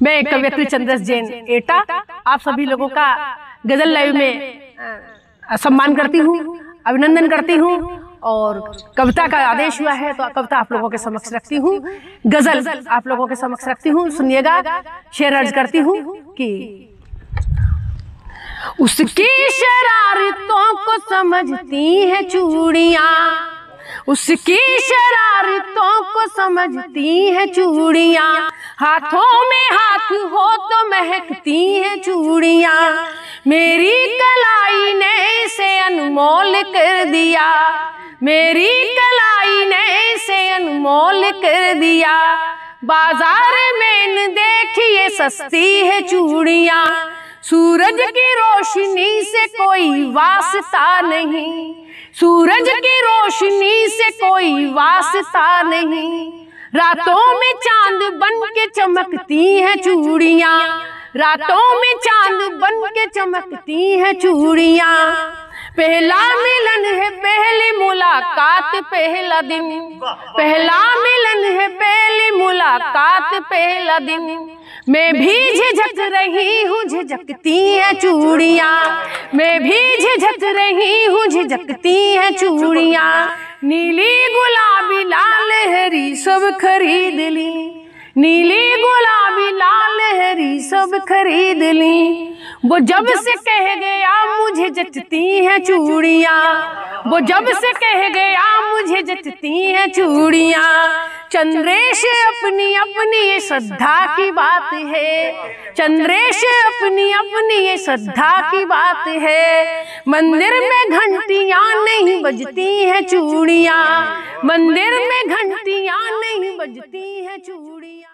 मैं कवयित्री चंद्रस जैन एटा आप सभी लोगों का गजल लाइव में सम्मान करती हूँ, अभिनंदन करती हूँ और कविता का आदेश हुआ है तो कविता आप लोगों के समक्ष रखती हूँ, गजल आप लोगों के समक्ष रखती हूँ। सुनिएगा, शेर अर्ज करती हूँ कि उसकी शरारतों को समझती है चूड़ियाँ, उसकी शरारतों को समझती है चूड़ियाँ, हाथों में हाथ हो तो महकती है चूड़ियाँ, मेरी कलाई ने इसे अनमोल कर दिया, मेरी कलाई ने इसे अनमोल कर दिया, बाजार में न देखिए सस्ती है चूड़ियाँ, सूरज की रोशनी से कोई वास्ता नहीं, सूरज की रोशनी से कोई वास्ता नहीं, रातों में चांद बन के चमकती है चूड़ियाँ, रातों में चांद बन के चमकती है चूड़ियाँ, पहला मिलन है पहली मुलाकात पहला दिन, पहला मिलन है पहली मुलाकात पहला दिन, मैं भी झिझक रही हूँ झिझकती है चूड़ियाँ, मैं भी झिझक रही हूँ झिझकती है चूड़ियाँ, नीली गुलाबी लाल हरी सब खरीद ली, नीली गुलाबी लाल हरी सब खरीद ली, वो जब से कह गया मुझे जचती है चूड़ियाँ, वो जब से कह गया मुझे जचती है चूड़ियाँ, चंद्रेश अपनी अपनी ये श्रद्धा की बात है, चंद्रेश अपनी अपनी ये श्रद्धा की बात है, मंदिर में घंटियाँ नहीं बजती है चूड़ियाँ, मंदिर में घंटियाँ नहीं बजती है चूड़ियाँ।